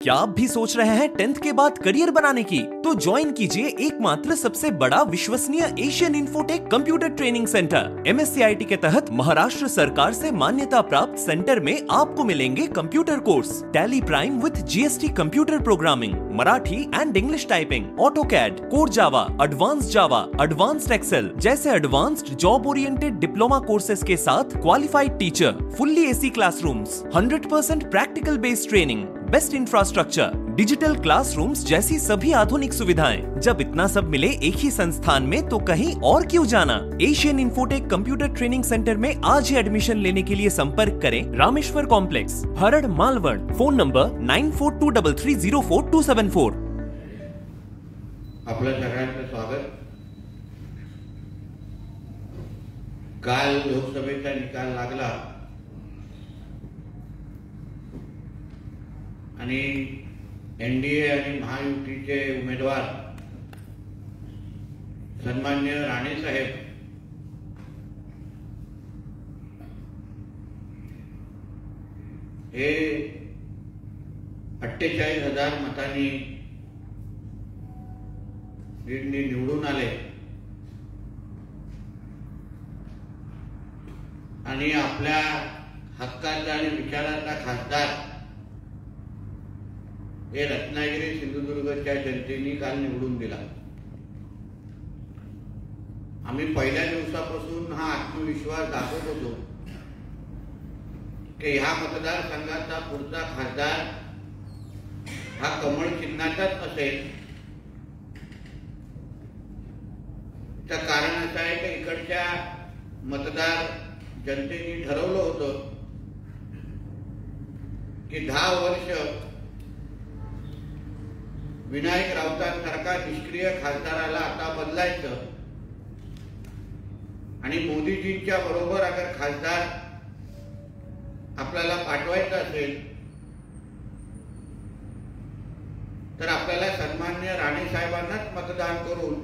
क्या आप भी सोच रहे हैं 10th के बाद करियर बनाने की? तो ज्वाइन कीजिए एकमात्र सबसे बड़ा विश्वसनीय Asian Infotech computer training centre. MSCIT के तहत महाराष्ट्र सरकार से मान्यता प्राप्त सेंटर में आपको मिलेंगे computer course, Tally Prime with GST computer programming, Marathi and English typing, AutoCAD, core Java, advanced Excel जैसे advanced job oriented diploma courses के साथ qualified teacher, fully AC classrooms, 100% practical based training, best infrastructure, digital classrooms जैसी सभी आधुनिक सुविधाएं। जब इतना सब मिले एक ही संस्थान में तो कहीं और क्यों जाना? Asian Infotech computer training centre में आज ही एडमिशन लेने के लिए संपर्क करें Rameshwar complex, Harad, Malwad. Phone number 9423304274। आपलं सगळ्यांचं स्वागत। काल लोकसभेचा निकाल लागला आणि NDA आणि महायुतीचे उमेदवार सन्मान्य राणे साहेब हे 48,000 मतांनी निवडून आले आणि आपल्या हक्काचा आणि विचाराचा खासदार हे रत्नागिरी सिंधुदुर्गच्या जनतेने काल निवडून दिला। आम्ही पहिल्या दिवसापासून हा आत्मविश्वास दाखवत होतो की ह्या मतदारसंघाचा पुढचा खासदार हा कमळ चिन्हाचाच असेल। त्याचं कारण असं आहे की इकडच्या मतदार जनतेने ठरवलं होतं की 10 वर्ष विनायक राऊतांसारखा निष्क्रिय खासदाराला आता बदलायचं आणि मोदीजींच्या बरोबर अगर खासदार आपल्याला पाठवायचा असेल तर आपल्याला सन्मान्य राणे साहेबांनाच मतदान करून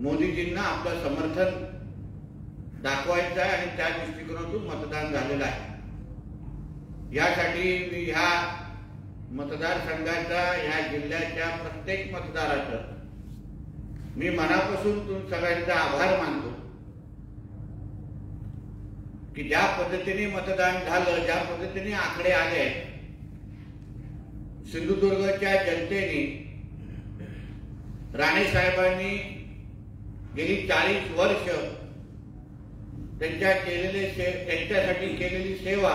मोदीजींना आपलं समर्थन दाखवायचं आहे आणि त्या दृष्टिकोनातून मतदान झालेलं आहे। यासाठी मी ह्या मतदारसंघाचा या जिल्ह्याच्या प्रत्येक मतदाराचं मी मनापासून तुम सगळ्यांचा आभार मानतो की ज्या पद्धतीने मतदान झालं, ज्या पद्धतीने आकडे आले, सिंधुदुर्गच्या जनतेने राणे साहेबांनी गेली 40 वर्ष त्यांच्यासाठी केलेली सेवा,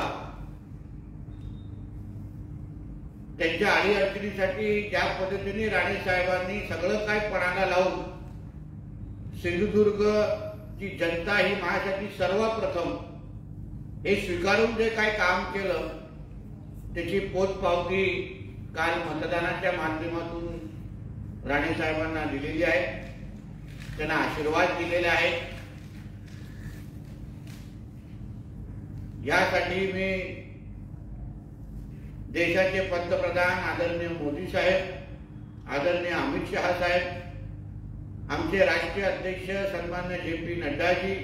त्यांच्या अडीअडचणीसाठी ज्या पद्धतीने राणे साहेबांनी सगळं काय पणाला लावून सिंधुदुर्गची जनता ही माझ्यासाठी सर्वप्रथम हे स्वीकारून जे काय काम केलं त्याची पोचपावती काल मतदानाच्या माध्यमातून राणे साहेबांना दिलेली आहे, त्यांना आशीर्वाद दिलेले आहेत। यासाठी मी देशाचे पंतप्रधान आदरणीय मोदी साहेब, आदरणीय अमित शहा साहेब, आमचे राष्ट्रीय अध्यक्ष सन्मान्य JP नड्डाजी,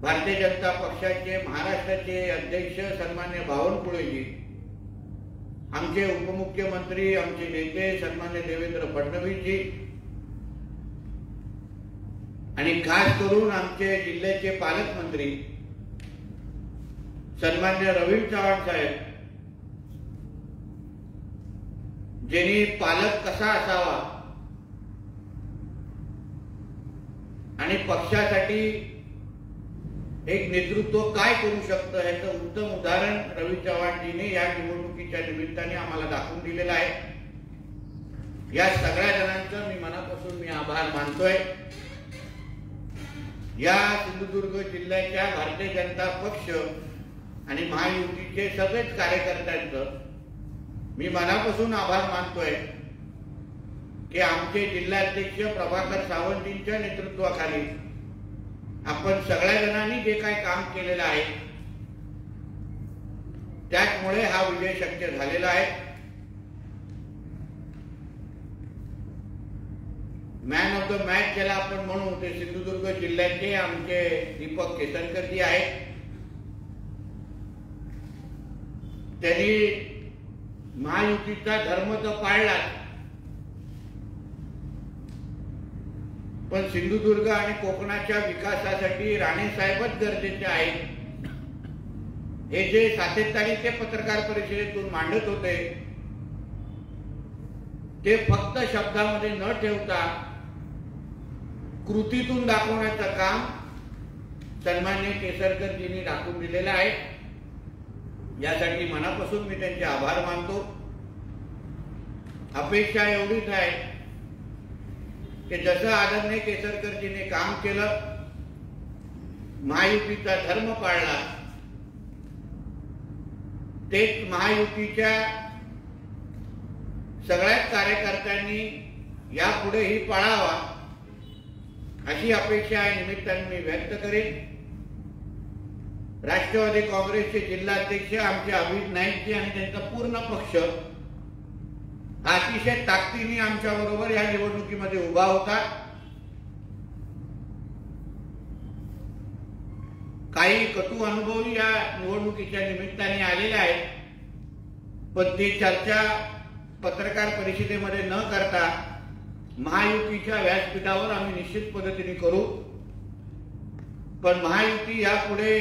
भारतीय जनता पक्षाचे महाराष्ट्राचे अध्यक्ष सन्मान्य बावनकुळेजी, आमचे उपमुख्यमंत्री, आमचे नेते सन्मान्य देवेंद्र फडणवीसजी आणि खास करून आमचे जिल्ह्याचे पालकमंत्री सन्मान्य रवींद्र चव्हाण साहेब, ज्यांनी पालक कसा असावा आणि पक्षासाठी एक नेतृत्व काय करू शकतं याचं उत्तम उदाहरण रवी चव्हाणजीने या निवडणुकीच्या निमित्ताने आम्हाला दाखवून दिलेलं आहे। या सगळ्या जणांचं मी मनापासून आभार मानतोय। या सिंधुदुर्ग जिल्ह्याच्या भारतीय जनता पक्ष आणि महायुतीचे सगळेच कार्यकर्त्यांचं मी मनापासून आभार मानतोय की आमचे जिल्हाध्यक्ष प्रभाकर सावंतजींच्या नेतृत्वाखाली आपण सगळ्या जणांनी जे काही काम केलेलं आहे त्यामुळे हा विजय शक्य झालेला आहे। मॅन ऑफ द मॅच ज्याला आपण म्हणू ते सिंधुदुर्ग जिल्ह्याचे आमचे दीपक केसरकर जी आहेत। त्यांनी महायुतीचा धर्म तर पाळला, पण सिंधुदुर्ग आणि कोकणाच्या विकासासाठी राणेसाहेबच गरजेचे आहेत हे जे सातत्याने ते पत्रकार परिषदेतून मांडत होते ते फक्त शब्दामध्ये न ठेवता कृतीतून दाखवण्याचं काम सन्माननीय केसरकरजींनी दाखवून दिलेलं आहे. यासाठी मनापासून मी त्यांचे आभार मानतो. अपेक्षा एवढीच आहे की जसं आदरणीय केसरकरजीने काम केलं, महायुतीचा धर्म पाळला, तेच महायुतीच्या सगळ्याच कार्यकर्त्यांनी यापुढेही पाळावा अशी अपेक्षा या निमित्ताने मी व्यक्त करेन. राष्ट्रवादी काँग्रेसचे जिल्हाध्यक्ष आमचे अभिजित नाईकजी आणि त्यांचा पूर्ण पक्ष अतिशय ताकदीने आमच्या बरोबर या निवडणुकीमध्ये उभा होता. काही कटू अनुभव या निवडणुकीच्या निमित्ताने आलेले आहेत, पण ती चर्चा पत्रकार परिषदेमध्ये न करता महायुतीच्या व्यासपीठावर आम्ही निश्चित पद्धतीने करू. पण महायुती यापुढे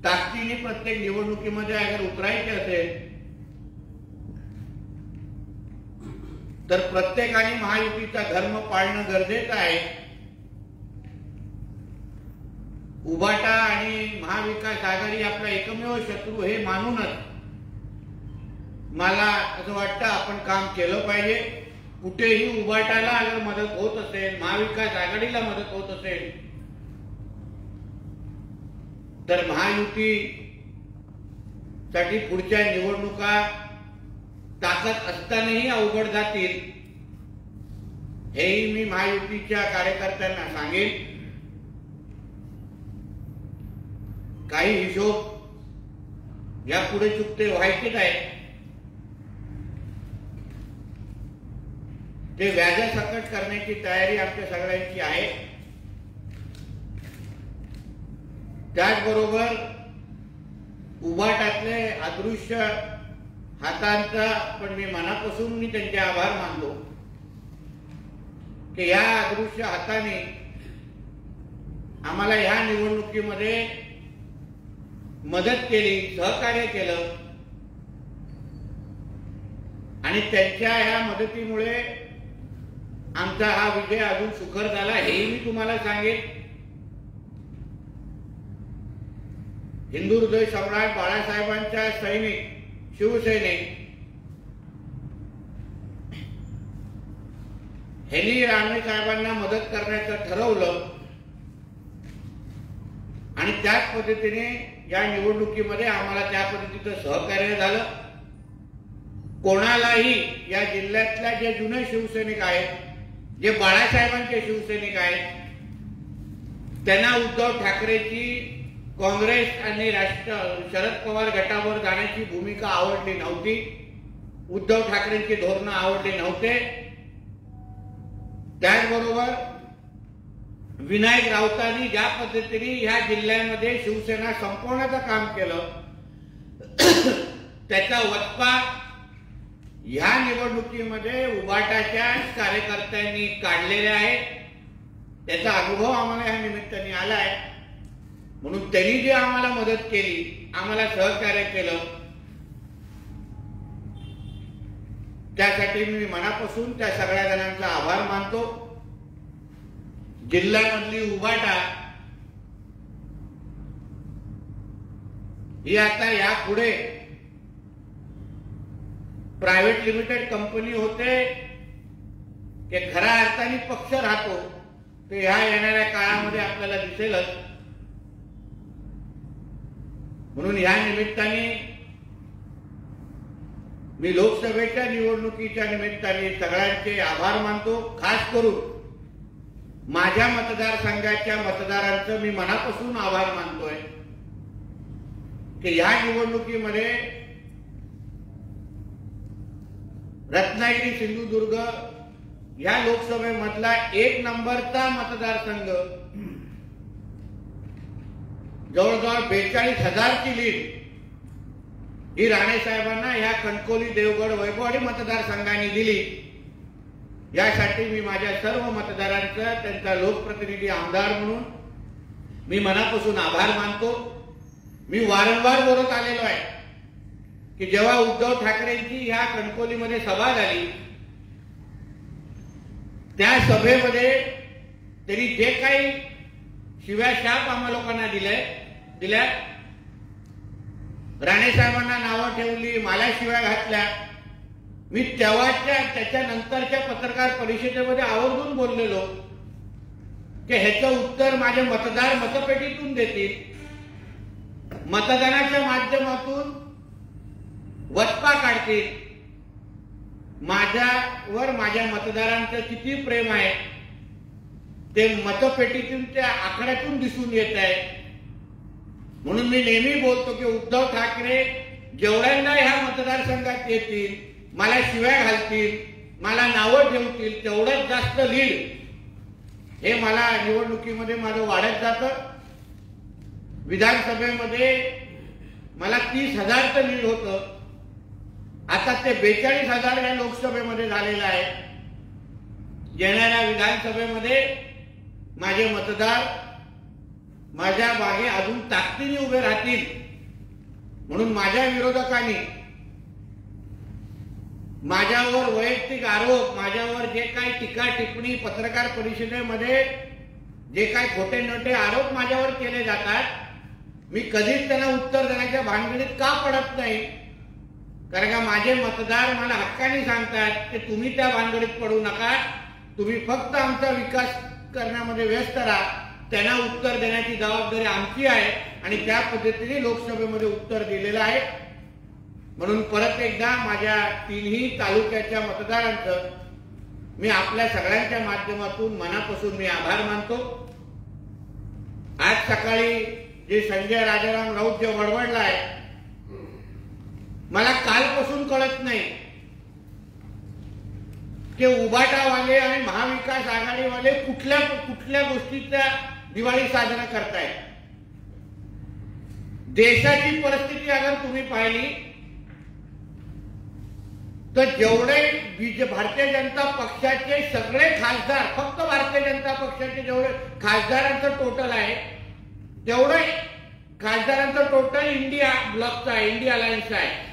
ताकदीने प्रत्येक निवडणुकीमध्ये अगर उतरायचे असेल तर प्रत्येकाने महायुतीचा धर्म पाळणं गरजेचं आहे. उभाटा आणि महाविकास आघाडी आपला एकमेव शत्रू हे मानूनच मला असं वाटतं आपण काम केलं पाहिजे. कुठेही उभाटाला अगर मदत होत असेल, महाविकास आघाडीला मदत होत असेल तर महायुती साठी पुढच्या निवडणुका ताकद असतानाही अवघड जातील हेही मी महायुतीच्या कार्यकर्त्यांना सांगेन. काही हिशोब यापुढे चुकते व्हायचेच आहे. ते व्याजासकट करण्याची तयारी आमच्या सगळ्यांची आहे. त्याचबरोबर उभाटातले अदृश्य हातांचा पण मी मनापासून त्यांचे आभार मानतो की या अदृश्य हाताने आम्हाला या निवडणुकीमध्ये मदत केली, सहकार्य केलं आणि त्यांच्या ह्या मदतीमुळे आमचा हा विजय अजून सुखर झाला हेही मी तुम्हाला सांगेन. हिंदू हृदय सम्राट बाळासाहेबांच्या सैनिक, शिवसैनिक ह्यांनी राणेसाहेबांना मदत करण्याचं ठरवलं आणि त्याच पद्धतीने या निवडणुकीमध्ये आम्हाला त्या पद्धतीचं सहकार्य झालं. कोणालाही या जिल्ह्यातल्या जे जुने शिवसैनिक आहेत, जे बाळासाहेबांचे शिवसैनिक आहेत, त्यांना उद्धव ठाकरेची काँग्रेस आणि शरद पवार गटावर जाण्याची भूमिका आवडली नव्हती. उद्धव ठाकरेंची धोरणं आवडली नव्हते. त्याचबरोबर विनायक राऊतांनी ज्या पद्धतीने ह्या जिल्ह्यामध्ये शिवसेना संपवण्याचं काम केलं त्याचा वचपा ह्या निवडणुकीमध्ये उभाटाच्या कार्यकर्त्यांनी काढलेले आहे. त्याचा अनुभव आम्हाला या निमित्ताने आला आहे. म्हणून त्यांनी जे आम्हाला मदत केली, आम्हाला सहकार्य केलं, त्यासाठी मी मनापासून त्या सगळ्या जणांचा आभार मानतो. जिल्ह्यामधली उभाटा ही आता यापुढे प्रायव्हेट लिमिटेड कंपनी होते की खऱ्या अर्थाने पक्ष राहतो ते ह्या येणाऱ्या काळामध्ये आपल्याला दिसेलच. म्हणून या निमित्ताने मी लोकसभेच्या निवडणुकीच्या निमित्ताने सगळ्यांचे आभार मानतो. खास करून माझ्या मतदारसंघाच्या मतदारांचं मी मनापासून आभार मानतोय की या निवडणुकीमध्ये रत्नागिरी सिंधुदुर्ग या लोकसभेमधला 1 नंबरचा मतदारसंघ जवळजवळ 42,000 ची लीड ही राणे साहेबांना ह्या कणकवली, देवगड, वैभववाडी मतदारसंघाने दिली. यासाठी मी माझ्या सर्व मतदारांचा, त्यांचा लोकप्रतिनिधी, आमदार म्हणून मी मनापासून आभार मानतो. मी वारंवार बोलत आलेलो आहे की जेव्हा उद्धव ठाकरेंची ह्या कणकवलीमध्ये सभा झाली, त्या सभेमध्ये त्यांनी जे काही शिव्या शाप आम्हा लोकांना दिल्या, राणे साहेबांना नावं ठेवली, मला शिव्या घातल्या, मी त्याच्यानंतरच्या पत्रकार परिषदेमध्ये आवर्जून बोललेलो की ह्याचं उत्तर माझे मतदार मतपेटीतून देतील. मतदानाच्या माध्यमातून वचपा काढतील. माझ्यावर माझ्या मतदारांचं किती प्रेम आहे ते मतपेटीतून, त्या आकड्यातून दिसून येत आहे. म्हणून मी नेहमी बोलतो की उद्धव ठाकरे जेवढ्यांना ह्या मतदारसंघात येतील, मला शिव्या घालतील, मला नावं ठेवतील, तेवढंच जास्त लीड हे मला निवडणुकीमध्ये माझं वाढत जातं. विधानसभेमध्ये मला 30,000चं लीड होतं, आता ते 42,000 या लोकसभेमध्ये झालेलं आहे. येणाऱ्या विधानसभेमध्ये माझे मतदार माझ्या मागे अजून ताकदीने उभे राहतील. म्हणून माझ्या विरोधकांनी माझ्यावर वैयक्तिक आरोप, माझ्यावर जे काही टीका टिप्पणी, पत्रकार परिषदेमध्ये जे काही खोटे नोटे आरोप माझ्यावर केले जातात, मी कधीच त्यांना उत्तर देण्याच्या भानगडीत का पडत नाही. कारण का माझे मतदार मला हक्काने सांगतात की तुम्ही त्या भानगडीत पडू नका, तुम्ही फक्त आमचा विकास करण्यामध्ये व्यस्त राहा. त्यांना उत्तर देण्याची जबाबदारी आमची आहे आणि त्या पद्धतीने लोकसभेमध्ये उत्तर दिलेलं आहे. म्हणून परत एकदा माझ्या तिन्ही तालुक्याच्या मतदारांचं मी आपल्या सगळ्यांच्या माध्यमातून मनापासून मी आभार मानतो. आज सकाळी जे संजय राजाराम राऊत जे बडबडला आहे, मला कालपासून कळत नाही की उबाटावाले आणि महाविकास आघाडीवाले कुठल्या गोष्टीचा दिवाळी साजरा करतायत. देशाची परिस्थिती अगर तुम्ही पाहिली तर जेवढे भारतीय जनता पक्षाचे सगळे खासदार, फक्त भारतीय जनता पक्षाचे जेवढे खासदारांचं टोटल आहे तेवढे खासदारांचं टोटल इंडिया ब्लॉकचं आहे, इंडिया अलायन्स आहे.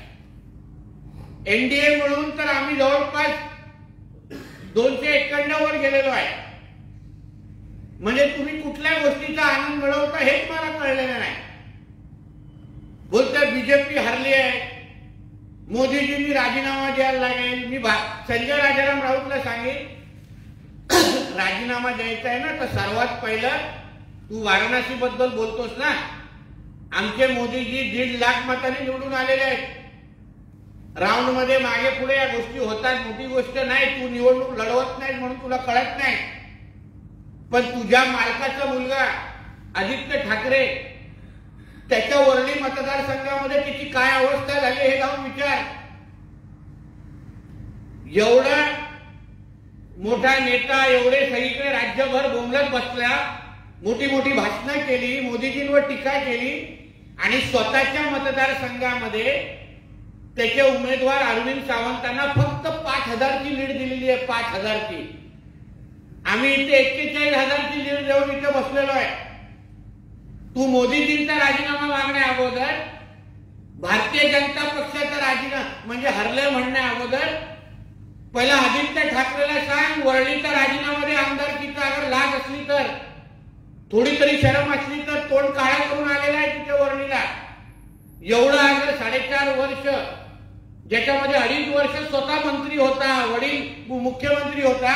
एनडीए म्हणून तर आम्ही जवळपास 251 वर गेलेलो आहे. म्हणजे तुम्ही कुठल्या गोष्टीचा आनंद मिळवता हेच मला कळलेलं नाही. बोलतोय बीजेपी हरली आहे, मोदीजींनी राजीनामा द्यायला लागेल. मी संजय राजाराम राऊतला सांगेन, राजीनामा द्यायचा आहे ना तर सर्वात पहिलं तू वाराणसी बद्दल बोलतोस ना, आमचे मोदीजी 1.5 लाख मतांनी निवडून आलेले आहेत. राऊंड मध्ये मागे पुढे या गोष्टी होतात, मोठी गोष्ट नाही. तू निवडणूक लढवत नाही म्हणून तुला कळत नाही. पण तुझ्या मालकाचा मुलगा आदित्य ठाकरे, त्याच्या वर्णी मतदारसंघामध्ये त्याची काय अवस्था झाली हे जाऊन विचार. एवढा मोठा नेता, एवढे सगळीकडे राज्यभर बोंबलत बसला, मोठी मोठी भाषणं केली, मोदीजींवर टीका केली आणि स्वतःच्या मतदारसंघामध्ये त्याचे उमेदवार अरविंद सावंतांना फक्त 5,000ची लीड दिलेली आहे. 5,000ची. आम्ही इथे 41,000ची लीड देऊन इथे बसलेलो आहे. तू मोदीजींचा राजीनामा मागण्या अगोदर, भारतीय जनता पक्षाचा राजीनामा म्हणजे हरले म्हणण्या अगोदर पहिला आदित्य ठाकरेला सांग, वरळीचा राजीनामा दे. आमदारकीचा अगर लाग असली तर, थोडी तरी शरम असली तर, तोंड काळा करून आलेला आहे तिथे वरळीला. एवढं अगर 4.5 वर्ष, ज्याच्यामध्ये 2.5 वर्ष स्वतः मंत्री होता, वडील मुख्यमंत्री होता,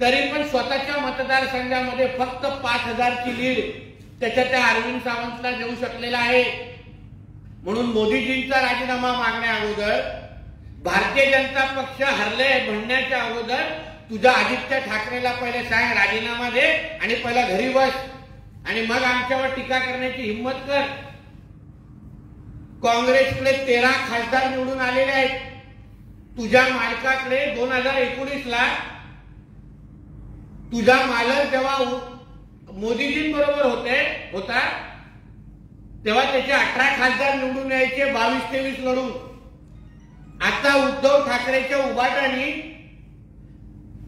तरी पण स्वतःच्या मतदारसंघामध्ये फक्त 5,000ची लीड त्याच्या त्या अरविंद सावंतला देऊ शकलेला आहे. म्हणून मोदीजींचा राजीनामा मागण्या अगोदर, भारतीय जनता पक्ष हरले म्हणण्याच्या अगोदर तुझ्या आदित्य ठाकरेला पहिले सांग राजीनामा दे आणि पहिला घरी बस आणि मग आमच्यावर टीका करण्याची हिंमत कर. काँग्रेसकडे 13 खासदार निवडून आलेले आहेत. तुझ्या मालकाकडे 2019ला तुझा मालक जेव्हा मोदीजींबरोबर होता तेव्हा त्याचे 18 खासदार निवडून यायचे 22-23 लढून. आता उद्धव ठाकरेच्या उभाटाने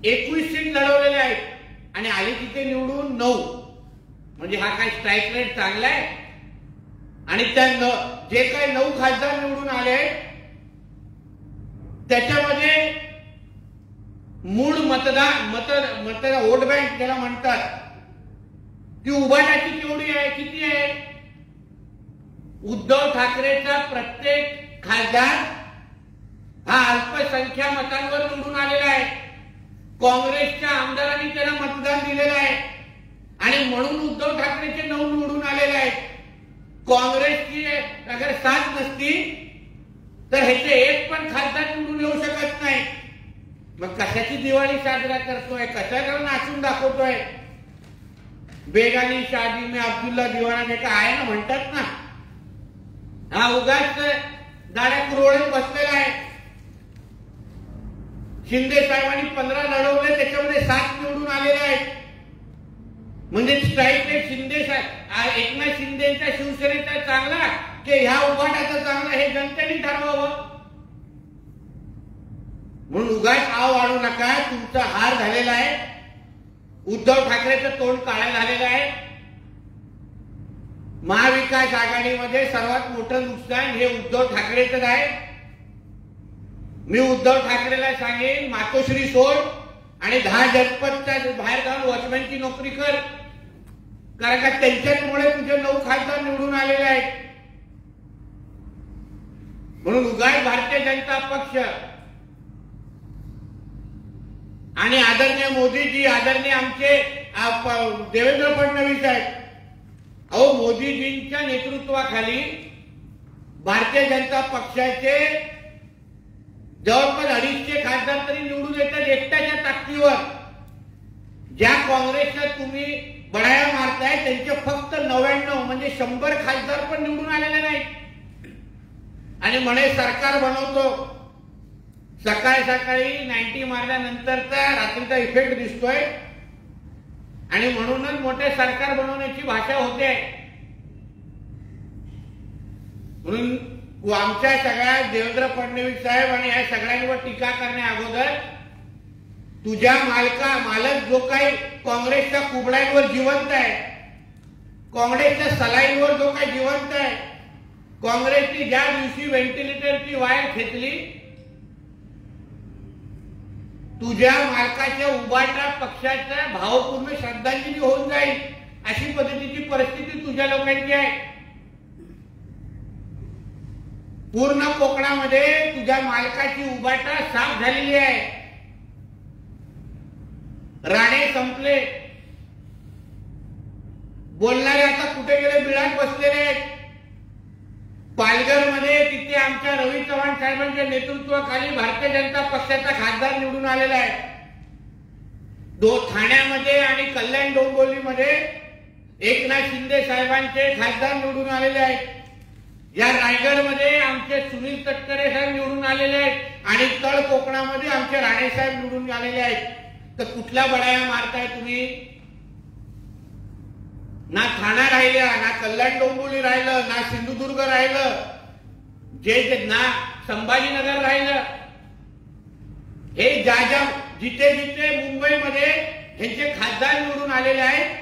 21 सीट लढवलेले आहेत आणि आले तिथे निवडून 9. म्हणजे हा काय स्ट्राईक रेट चांगला आहे. आणि त्या जे काही 9 खासदार निवडून आले त्याच्यामध्ये मूळ मतदान वोट बँक ज्याला म्हणतात ती उभाटाची केवढी आहे, किती आहे? उद्धव ठाकरेचा प्रत्येक खासदार हा अल्पसंख्या मतांवर निवडून आलेला आहे. काँग्रेसच्या आमदारांनी त्याला मतदान दिलेलं आहे आणि म्हणून उद्धव ठाकरेचे 9 निवडून आलेले आहेत. काँग्रेसची अगर साथ नसती तर ह्याचे एक पण खासदार निवडून येऊ शकत नाही. मग कशाची दिवाळी साजरा करतोय, कशाला नाचून दाखवतोय? बेगानी शादी में अब्दुल्ला दिवाना जे काय आहे ना म्हणतात ना, हा उगाच दाड्या कुरवडत बसलेला आहे. शिंदे साहेबांनी 15 लढवले, त्याच्यामध्ये 7 निवडून आलेले आहेत. म्हणजे स्ट्राईक रेट शिंदे साहेब, एकनाथ शिंदेचा शिवसेनेचा चांगला की ह्या उभाटाचा चांगला हे जनतेने ठरवावं. म्हणून उगाच आव वाढू नका. तुमचा हार झालेला आहे. उद्धव ठाकरेचं तोंड काळं झालेलं आहे. महाविकास आघाडीमध्ये सर्वात मोठं नुकसान हे उद्धव ठाकरेचं आहे. मी उद्धव ठाकरेला सांगेन, मातोश्री सोड आणि 10 जनपदच्या बाहेर जाऊन वॉचमॅनची नोकरी कर. कारण का त्यांच्यामुळे तुझे 9 खासदार निवडून आलेले आहेत. म्हणून उगाच भारतीय जनता पक्ष आणि आदरणीय मोदीजी, आदरणीय आमचे देवेंद्र फडणवीस आहेत. अहो, मोदीजींच्या नेतृत्वाखाली भारतीय जनता पक्षाचे जवळपास 250 खासदार तरी निवडून येतात एकट्याच्या ताकदीवर. ज्या काँग्रेसला तुम्ही बढाया मारताय त्यांचे फक्त 99 म्हणजे 100 खासदार पण निवडून आलेले नाही. आणि म्हणे सरकार बनवतो. सकाळी सकाळी 90 मारल्यानंतरचा रात्रीचा इफेक्ट दिसतोय आणि म्हणूनच मोठे सरकार बनवण्याची भाषा होते. म्हणून आमच्या सगळ्या देवेंद्र फडणवीस साहेब आणि या सगळ्यांवर टीका करण्या अगोदर तुझ्या मालक जो काही काँग्रेसच्या कुबड्यांवर जिवंत आहे, काँग्रेसच्या सलाईंवर जो काही जिवंत आहे, काँग्रेसची ज्या दिवशी व्हेंटिलेटरची वायर खेचली, तुझ्या मालकाच्या उभाटा पक्षाच्या भावपूर्ण श्रद्धांजली होऊन जाईल अशी पद्धतीची परिस्थिती तुझ्या लोकांची आहे. पूर्ण कोकणामध्ये तुझ्या मालकाची उभाटा साफ झालेली आहे. राणे संपले. बोलणारे आता कुठे गेले? बिळात बसलेले आहेत. पालघरमध्ये तिथे आमच्या रवी चव्हाण साहेबांच्या नेतृत्वाखाली भारतीय जनता पक्षाचा खासदार निवडून आलेला आहे. ठाण्यामध्ये आणि कल्याण डोंबिवलीमध्ये एकनाथ शिंदे साहेबांचे खासदार निवडून आलेले आहेत. या रायगडमध्ये आमचे सुनील तटकरे साहेब निवडून आलेले आहेत आणि तळ कोकणामध्ये आमचे राणे साहेब निवडून आलेले आहेत. तर कुठल्या बडाया मारताय तुम्ही? ना ठाणा राहिल्या, ना कल्याण डोंबिवली राहिलं, ना सिंधुदुर्ग राहिलं, ना संभाजीनगर राहिलं. हे जिथे जिथे मुंबईमध्ये ह्यांचे खासदार निवडून आलेले आहेत.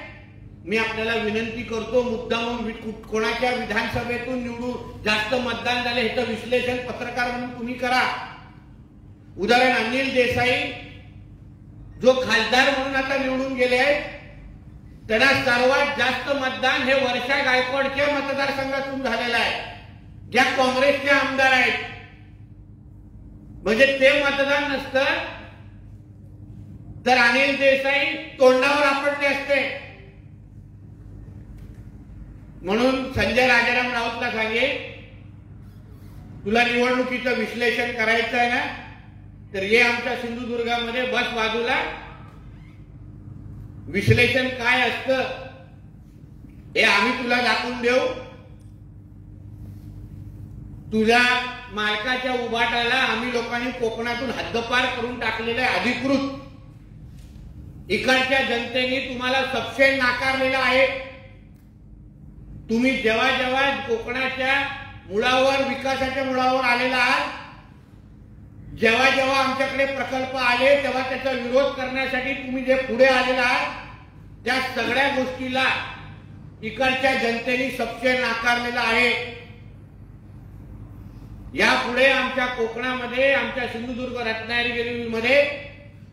मी आपल्याला विनंती करतो, मुद्दामून कोणाच्या विधानसभेतून निवडून जास्त मतदान झाले ह्याचं विश्लेषण पत्रकार म्हणून तुम्ही करा. उदाहरण अनिल देसाई जो खासदार म्हणून आता निवडून गेले आहेत, त्यांना सर्वात जास्त मतदान हे वर्षा गायकवाडच्या मतदारसंघातून झालेलं आहे, ज्या काँग्रेसचे आमदार आहेत. म्हणजे ते मतदान नसतं तर अनिल देसाई तोंडावर आपटले असते. म्हणून संजय राजाराम राऊतला सांगे, तुला निवडणुकीचं विश्लेषण करायचं आहे ना, तर ये आमच्या सिंधुदुर्गामध्ये बस बाजूला. विश्लेषण काय असतं हे आम्ही तुला दाखवून देऊ. तुझ्या मालकाच्या उभाटाला आम्ही लोकांनी कोकणातून हद्दपार करून टाकलेलं आहे अधिकृत. इकडच्या जनतेने तुम्हाला सबसेल नाकारलेला आहे. तुम्ही जेव्हा जेव्हा कोकणाच्या मुळावर, विकासाच्या मुळावर आलेला आहात, जेव्हा जेव्हा आमच्याकडे प्रकल्प आले तेव्हा त्याचा विरोध करण्यासाठी तुम्ही जे पुढे आलेला आहात, त्या सगळ्या गोष्टीला इकडच्या जनतेने सबसे नाकारलेला आहे. यापुढे आमच्या कोकणामध्ये, आमच्या सिंधुदुर्ग रत्नागिरीमध्ये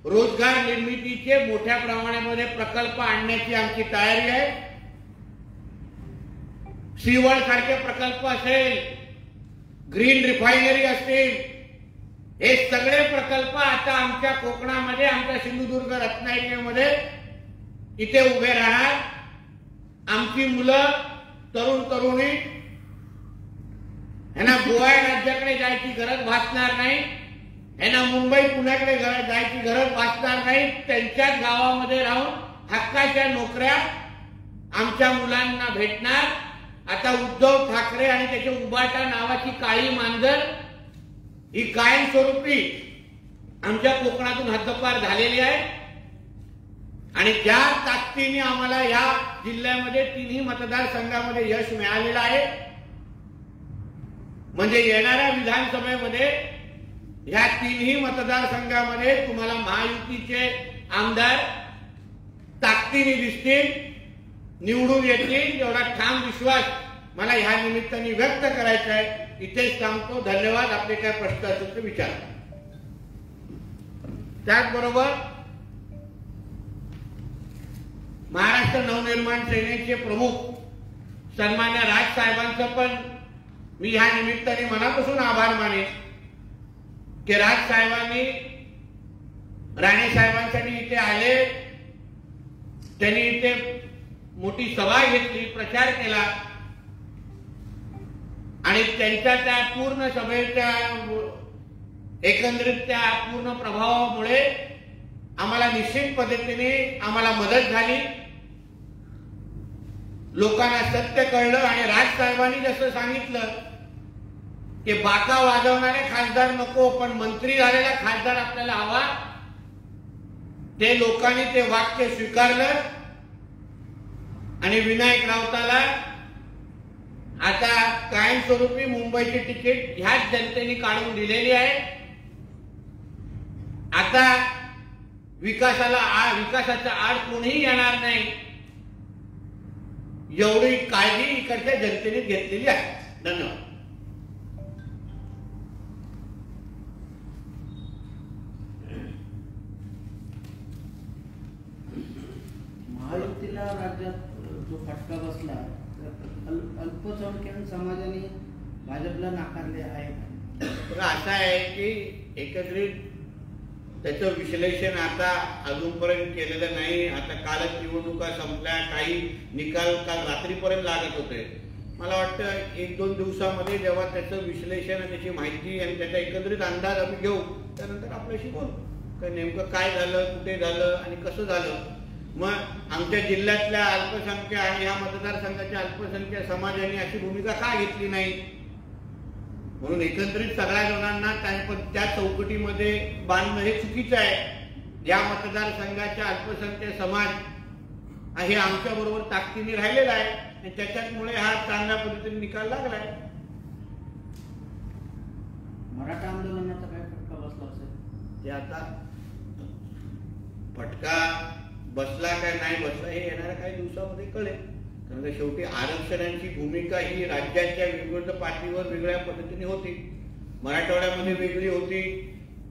रोजगार निर्मितीचे मोठ्या प्रमाणामध्ये प्रकल्प आणण्याची आमची तयारी आहे. सीवळ सारखे प्रकल्प असेल, ग्रीन रिफायनरी असतील, हे सगळे प्रकल्प आता आमच्या कोकणामध्ये, आमच्या सिंधुदुर्ग रत्नागिरीमध्ये इथे उभे राहणार. आमची मुलं, तरुण तरुणी यांना गोवा राज्याकडे जायची गरज भासणार नाही, यांना मुंबई पुण्याकडे जायची गरज भासणार नाही. त्यांच्याच गावामध्ये राहून हक्काच्या नोकऱ्या आमच्या मुलांना भेटणार. आता उद्धव ठाकरे आणि त्याच्या उबाटा नावाची काळी मांजर ही कायमस्वरूपी आमच्या कोकणातून हद्दपार झालेली आहे. आणि ज्या ताकदीने आम्हाला या जिल्ह्यामध्ये तिन्ही मतदारसंघामध्ये यश मिळालेलं आहे, म्हणजे येणाऱ्या विधानसभेमध्ये या तिन्ही मतदारसंघामध्ये तुम्हाला महायुतीचे आमदार ताकदीने दिसतील, निवडून येतील, एवढा ठाम विश्वास मला ह्या निमित्ताने व्यक्त करायचा आहे. इथेच सांगतो. धन्यवाद. आपले काय प्रश्न असेल तर विचारा. त्याचबरोबर महाराष्ट्र नवनिर्माण सेनेचे प्रमुख सन्मान्य राज साहेबांचं पण मी ह्या निमित्ताने मनापासून आभार मानेन की राज साहेबांनी राणे साहेबांसाठी इथे आले, त्यांनी इथे मोठी सभा घेतली, प्रचार केला आणि त्यांच्या त्या पूर्ण सभेच्या एकंदरीत त्या पूर्ण प्रभावामुळे आम्हाला निश्चित पद्धतीने आम्हाला मदत झाली. लोकांना सत्य कळलं आणि राज साहेबांनी जसं सांगितलं की बाका वाजवणारे खासदार नको, पण मंत्री झालेला खासदार आपल्याला हवा, ते लोकांनी ते वाक्य स्वीकारलं आणि विनायक राऊताला आता कायमस्वरूपी मुंबईची तिकीट ह्याच जनतेने काढून दिलेली आहे. आता विकासाचा आड कोणीही येणार नाही, एवढी काळजी इकडच्या जनतेने घेतलेली आहे. धन्यवाद. महायुतीला राज्यात जो फटका बसला, अल्पसंख्याक समाजाने भाजपला नाकारले आहे. असं आहे की एकत्रित त्याचं विश्लेषण आता अजूनपर्यंत केलेलं नाही. आता कालच निवडणुका संपल्या, काही निकाल काल रात्रीपर्यंत लागत होते. मला वाटतं 1-2 दिवसामध्ये जेव्हा त्याचं विश्लेषण, त्याची माहिती आणि त्याचा एकत्रित अंदाज आम्ही घेऊ, त्यानंतर आपल्याशी बोलू का नेमकं काय झालं, कुठे झालं आणि कसं झालं. मग आमच्या जिल्ह्यातल्या अल्पसंख्याक आणि या मतदारसंघाच्या अल्पसंख्याक समाजाने अशी भूमिका का घेतली नाही, म्हणून एकंदरीत सगळ्या जणांना त्या चौकटीमध्ये बांधणं हे चुकीचं आहे. या मतदारसंघाच्या अल्पसंख्याक समाज हे आमच्या बरोबर ताकदीने राहिलेला आहे आणि त्याच्यामुळे हा चांगल्या पद्धतीने निकाल लागलाय. मराठा आंदोलनाचा काय फटका बसला असेल ते आता फटका बसला काय नाही बसला हे येणाऱ्या काही दिवसामध्ये कळेल. कारण का शेवटी आरक्षणाची भूमिका ही राज्याच्या विविध पातळीवर वेगळ्या पद्धतीने होती. मराठवाड्यामध्ये वेगळी होती,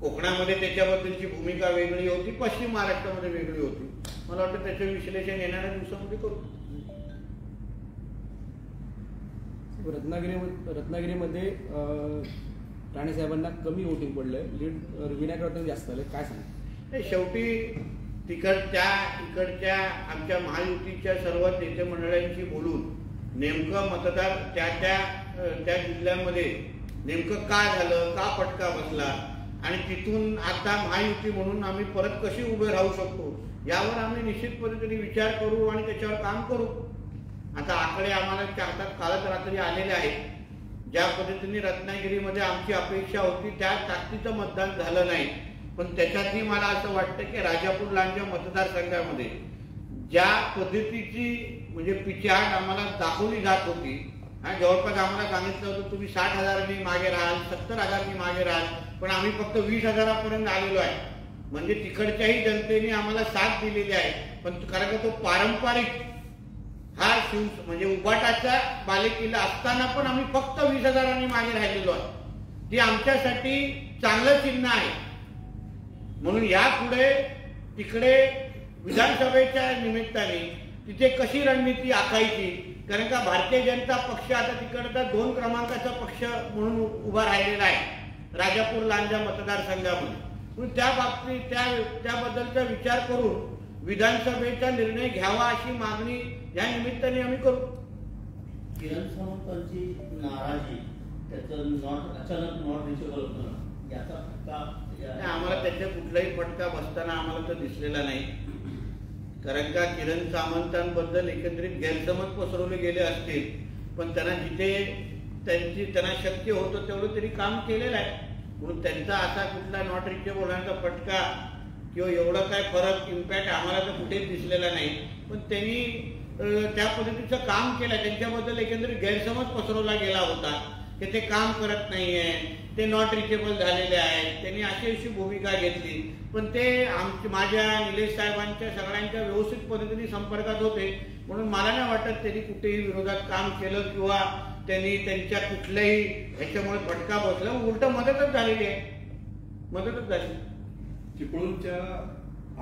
कोकणामध्ये त्याच्याबद्दलची भूमिका वेगळी होती, पश्चिम महाराष्ट्रामध्ये वेगळी होती. मला वाटतं त्याचं विश्लेषण येणाऱ्या दिवसामध्ये करू. रत्नागिरीमध्ये राणे साहेबांना कमी वोटिंग पडलंय, लीड विनायक राऊतांना जास्त आलंय, काय सांग? शेवटी इकडच्या आमच्या महायुतीच्या सर्व नेते मंडळांशी बोलून नेमकं मतदार त्या जिल्ह्यामध्ये नेमकं काय झालं, का फटका बसला आणि तिथून आता महायुती म्हणून आम्ही परत कशी उभे राहू शकतो यावर आम्ही निश्चित पद्धतीने विचार करू आणि त्याच्यावर काम करू. आता आकडे आम्हाला हातात कालच रात्री आलेले आहेत. ज्या पद्धतीने रत्नागिरीमध्ये आमची अपेक्षा होती त्या ताकदीचं मतदान झालं नाही, पण त्याच्यातही मला असं वाटतं की राजापूर लांजा मतदारसंघामध्ये ज्या पद्धतीची म्हणजे पिछेहाट आम्हाला दाखवली जात होती, जवळपास आम्हाला सांगितलं होतं तुम्ही 60,000नी मागे राहाल, 70,000नी मागे राहाल, पण आम्ही फक्त 20,000पर्यंत आलेलो आहे. म्हणजे तिकडच्याही जनतेने आम्हाला साथ दिलेली आहे. पण कारण का तो पारंपरिक हा म्हणजे उभाटाचा बालेकिल्ला असताना पण आम्ही फक्त 20,000नी मागे राहिलेलो आहे. ती आमच्यासाठी चांगलं चिन्ह आहे. म्हणून यापुढे तिकडे विधानसभेच्या निमित्ताने तिथे कशी रणनीती आखायची, कारण का भारतीय जनता पक्ष आता तिकडचा 2 क्रमांकाचा पक्ष म्हणून उभा राहिलेला आहे राजापूर लांजा मतदारसंघामध्ये. म्हणून त्या बाबतीत त्याबद्दलचा विचार करून विधानसभेचा निर्णय घ्यावा अशी मागणी या निमित्ताने आम्ही करू. किरण सावंतांची नाराजी, त्याचं अचानक नॉट रिचेबल होतं, याचा फटका आम्हाला त्याच्या कुठलाही फटका बसताना आम्हाला तो दिसलेला नाही. कारण का किरण सावंतांबद्दल एकंदरीत गैरसमज पसरवले गेले असतील, पण त्यांना जिथे त्यांना शक्य होतं तेवढं तरी काम केलेलं आहे. म्हणून त्यांचा असा कुठला नॉट रिचेबल होण्याचा फटका किंवा एवढा काय फरक इम्पॅक्ट आम्हाला तर कुठेच दिसलेला नाही. पण त्यांनी त्या पद्धतीचं काम केलं. त्यांच्याबद्दल एकंदरीत गैरसमज पसरवला गेला होता की ते काम करत नाहीये, ते नॉट रिचेबल झालेले आहेत, त्यांनी अशी भूमिका घेतली. पण ते माझ्या निलेश साहेबांच्या सगळ्यांच्या व्यवस्थित पद्धतीने संपर्कात होते. म्हणून मला नाही वाटत त्यांनी कुठेही विरोधात काम केलं किंवा त्यांनी त्यांच्या कुठल्याही ह्याच्यामुळे फटका बसला. उलट मदतच झालेली आहे, मदतच झाली. चिपळूणच्या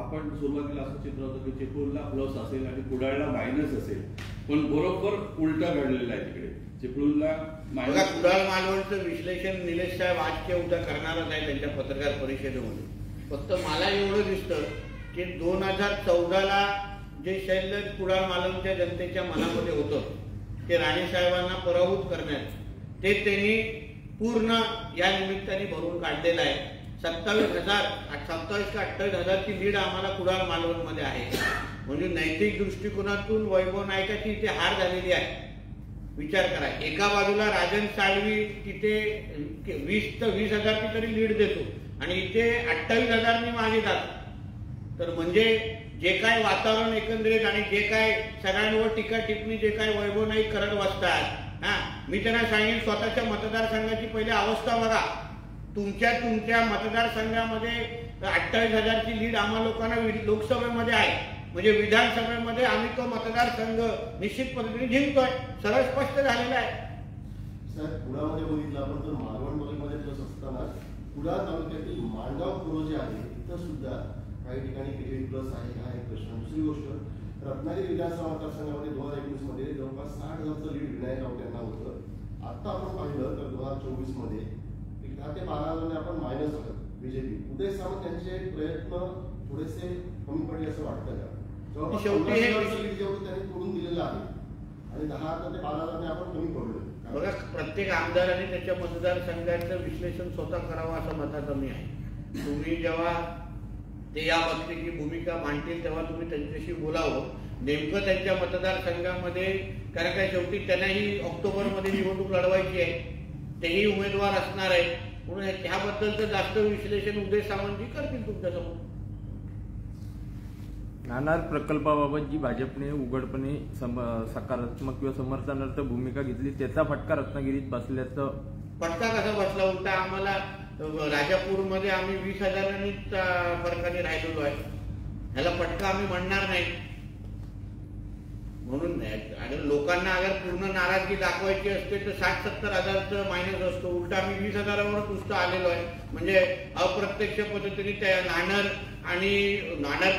आपण सुरुवातीला असं चित्र होतं की चिपळूणला प्लस असेल आणि कुडाळला मायनस असेल, पण बरोबर उलटा घडलेला आहे. तिकडे चिपळूणला बघा, कुडाळ मालवणचं विश्लेषण निलेश साहेब आजच्या उद्या करणारच आहे त्यांच्या पत्रकार परिषदेमध्ये. फक्त मला एवढं दिसतं की 2014ला जे शैल्य कुडाळ मालवणच्या जनतेच्या मनामध्ये होतं ते राणे साहेबांना पराभूत करण्यात, ते त्यांनी पूर्ण या निमित्ताने भरून काढलेलं आहे. 27,000 का 28,000ची लीड आम्हाला कुडाळ मालवणमध्ये आहे. म्हणजे नैतिक दृष्टिकोनातून वैभव नायकाची इथे हार झालेली आहे. विचार करा, एका बाजूला राजन साळवी तिथे 20,000ची तरी लीड देतो आणि इथे 28,000नी मागे जातो. तर म्हणजे जे काय वातावरण एकंदरीत आणि जे काय सगळ्यांवर टीका टिप्पणी जे काय वैभव नाईक करत बसतात, मी त्यांना सांगेन स्वतःच्या मतदारसंघाची पहिले अवस्था बघा. तुमच्या मतदारसंघामध्ये 28,000ची लीड आम्हा लोकांना लोकसभेमध्ये आहे. म्हणजे विधानसभेमध्ये आम्ही तो मतदारसंघ निश्चित पद्धतीने जिंकतोय, सरळ स्पष्ट झालेला आहे. सर, कुडामध्ये बघितलं आपण तर मालवणमध्ये प्लस असताना कुडाळ तालुक्यातील माणगाव पूर्व जे आहे तिथं सुद्धा काही ठिकाणी किती प्लस आहे हा एक प्रश्न. दुसरी गोष्ट, रत्नागिरी विधानसभा मतदारसंघामध्ये 2019 मध्ये जवळपास 60,000चं लीड विनायक राऊत यांना होतं. आता आपण पाहिलं तर 2024 मध्ये 10 ते 12,000 आपण मायनस आहोत बीजेपी. उदय सामंत यांचे प्रयत्न थोडेसे कमी पडले असं वाटतं का? शेवटी हे जेवढं त्यांनी करून दिलेलं आहे आणि 10 ते 12,000 आपण कमी पडलो. बघा, प्रत्येक आमदाराने त्याच्या मतदारसंघाचं विश्लेषण स्वतः करावं असं मताचं मी आहे. तुम्ही जेव्हा ते या बाबतीची भूमिका मांडतील तेव्हा तुम्ही त्यांच्याशी बोलावं नेमकं त्यांच्या मतदारसंघामध्ये. कारण काय शेवटी त्यांनाही ऑक्टोबरमध्ये निवडणूक लढवायची आहे, तेही उमेदवार असणार आहे. म्हणून ह्याबद्दलचं जास्त विश्लेषण उदय सामंतजी करतील तुमच्यासमोर. नाणार प्रकल्पाबाबत जी भाजपने उघडपणे सकारात्मक किंवा समर्थनार्थ भूमिका घेतली त्याचा फटका रत्नागिरीत बसल्याचं. फटका कसा बसला? उलटा आम्हाला राजापूरमध्ये आम्ही 20,000नीच फरकाने राहिलेलो आहे. ह्याला फटका आम्ही म्हणणार नाही. म्हणून लोकांना अगर पूर्ण नाराजगी दाखवायची असते तर 60-70,000चं मायनस असतो. उलटा आम्ही 20,000वर नुसतं आलेलो आहे. म्हणजे अप्रत्यक्ष पद्धतीने त्या नाणार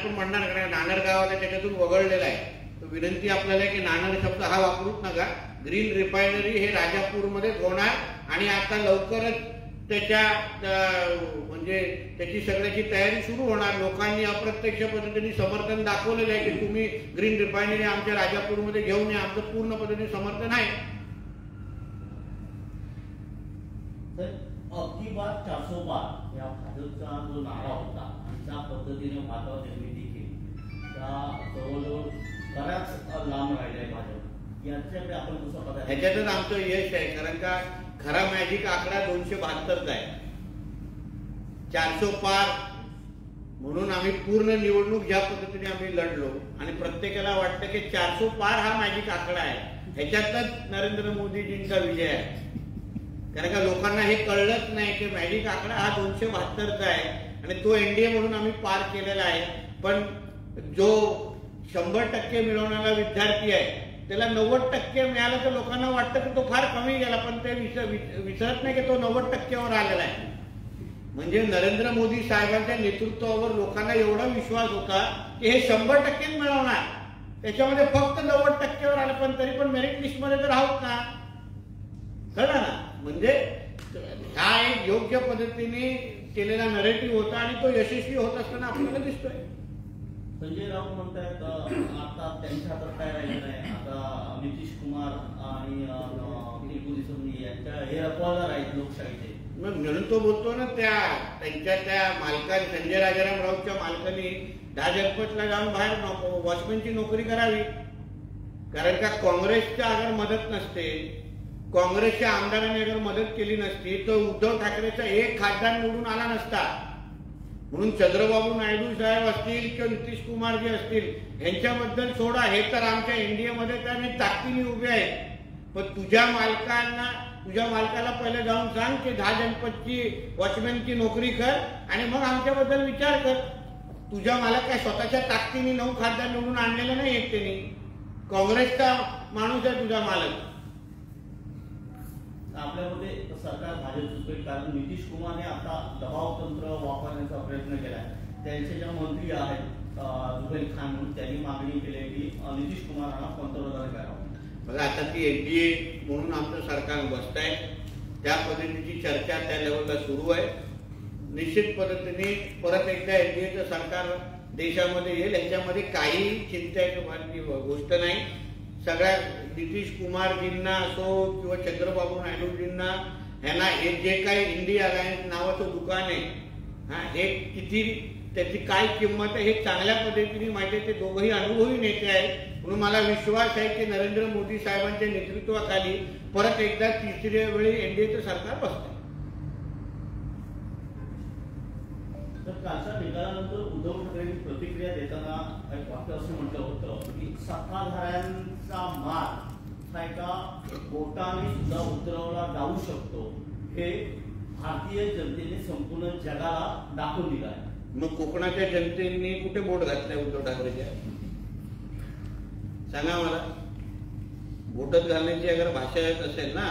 पण म्हणणार कारण नाणार गावाला त्याच्यातून वगळलेला आहे. तर विनंती आपल्याला की नाणार शब्द हा वापरूच नका. ग्रीन रिफायनरी हे राजापूरमध्ये होणार आणि आता लवकरच त्याच्या म्हणजे त्याची सगळ्याची तयारी सुरू होणार. लोकांनी अप्रत्यक्ष पद्धतीने समर्थन दाखवलेलं आहे की तुम्ही ग्रीन रिफायनरी आमच्या राजापूरमध्ये घेऊन या. आमचं पूर्ण पद्धतीने समर्थन आहे. अबकी बात 400 या भाजपचा जो नारा होता आणि त्या पद्धतीने वातावरण निर्मिती केली त्या जवळजवळ बऱ्याच लांब राहिलाय भाजप. याच्याकडे आपण कसं बघा? ह्याच्यातच आमचं यश आहे. कारण का खरा मॅजिक आकडा 272चा आहे. 400 पार म्हणून आम्ही पूर्ण निवडणूक ज्या पद्धतीने आम्ही लढलो आणि प्रत्येकाला वाटतं की 400 पार हा मॅजिक आकडा आहे, ह्याच्यातच नरेंद्र मोदीजींचा विजय आहे. कारण का लोकांना हे कळलंच नाही की मॅजिक आकडा हा 272चा आहे आणि तो एनडीए म्हणून आम्ही पार केलेला आहे. पण जो 100% मिळवणारा विद्यार्थी आहे त्याला 90% मिळालं तर लोकांना वाटतं की तो फार कमी गेला, पण ते विसरत नाही की तो 90%वर आलेला आहे. म्हणजे नरेंद्र मोदी साहेबांच्या नेतृत्वावर लोकांना एवढा विश्वास होता की हे 100% मिळवणार, त्याच्यामध्ये फक्त 90%वर आलं, पण तरी पण मेरिट लिस्टमध्ये तर आहोत ना, कळलं ना. म्हणजे हा एक योग्य पद्धतीने केलेला नरेटिव्ह होता आणि तो यशस्वी होत असताना आपल्याला दिसतोय. संजय राऊत म्हणतायत आता त्यांच्या हातात काय राहिलं नाही, आता नितीश कुमार आणि यांच्या हे रखवादार आहेत लोकशाहीचे. म्हणून तो बोलतो ना, त्यांच्या त्या मालकाने, संजय राजाराम राऊतच्या मालकाने 10 जनपदला जाऊन बाहेर वॉचमॅनची नोकरी करावी. कारण का काँग्रेसच्या अगर मदत नसते, काँग्रेसच्या आमदारांनी अगर मदत केली नसती तर उद्धव ठाकरेचा एक खासदार निवडून आला नसता. म्हणून चंद्रबाबू नायडू साहेब असतील किंवा नितीश कुमार जे असतील यांच्याबद्दल सोडा, हे तर आमच्या इंडियामध्ये त्याने ताकदीने उभे आहेत. पण तुझ्या मालकाला पहिले जाऊन सांग की 10 जनपदची वॉचमॅनची नोकरी कर आणि मग आमच्याबद्दल विचार कर. तुझ्या मालक काय स्वतःच्या ताकदीने 9 खासदार निवडून आणलेलं नाही आहेत, त्यांनी काँग्रेसचा माणूस आहे तुझा मालक. आपल्यामध्ये सरकार भाजपचं पेट, कारण नितीश कुमारने आता दबाव तंत्र वापरण्याचा प्रयत्न केला आहे. त्यांचे जे मंत्री आहेत जुबेर खान म्हणून, त्यांनी मागणी केली आहे की नितीश कुमारांना पंतप्रधान करावं. बघा आता ती एनडीए म्हणून आमचं सरकार बसत आहे, त्या पद्धतीची चर्चा त्या लेवलला सुरू आहे. निश्चित पद्धतीने परत एकदा एनडीएचं सरकार देशामध्ये येईल, ह्याच्यामध्ये काही चिंतेची गोष्ट नाही. सगळ्या नितीश कुमारजींना असो किंवा चंद्रबाबू नायडूजींना, ह्यांना हे जे काही इंडिया अलायन्स नावाचं दुकान आहे, हे किती, त्याची काय किंमत आहे हे चांगल्या पद्धतीने माहिती आहे. ते दोघंही अनुभवी नेते आहेत. म्हणून मला विश्वास आहे की नरेंद्र मोदी साहेबांच्या नेतृत्वाखाली परत एकदा तिसऱ्या वेळी एनडीएचं सरकार बसतं. तर कालच्या निकालानंतर उद्धव ठाकरेंनी प्रतिक्रिया देताना एक वाक्य असं म्हटलं होतं की सत्ताधाऱ्यांचा मार हा एका बोटाने सुद्धा उतरवला जाऊ शकतो, हे भारतीय जनतेने संपूर्ण जगाला दाखवून दिलं आहे. मग कोकणाच्या जनतेने कुठे बोट घातलंय उद्धव ठाकरेच्या? सांगा मला. बोटच घालण्याची अगर भाषा येत असेल ना,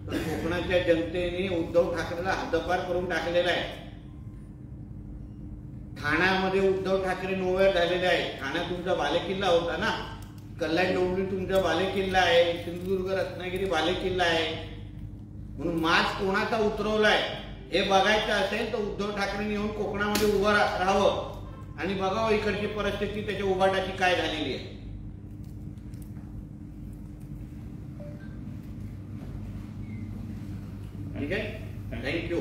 तर कोकणाच्या जनतेने उद्धव ठाकरेला हद्दपार करून टाकलेला आहे. ठाण्यामध्ये उद्धव ठाकरे नोवेर झालेले आहे. ठाणा तुमचा बालेकिल्ला होता ना, कल्याण डोंबिवली तुमचा बालेकिल्ला आहे, सिंधुदुर्ग रत्नागिरी बालेकिल्ला आहे. म्हणून माज कोणाचा उतरवलाय हे बघायचं असेल तर उद्धव ठाकरेंनी येऊन कोकणामध्ये उभं राहावं आणि बघावं इकडची परिस्थिती, त्याच्या उभाटाची काय झालेली आहे. ठीक आहे, थँक्यू.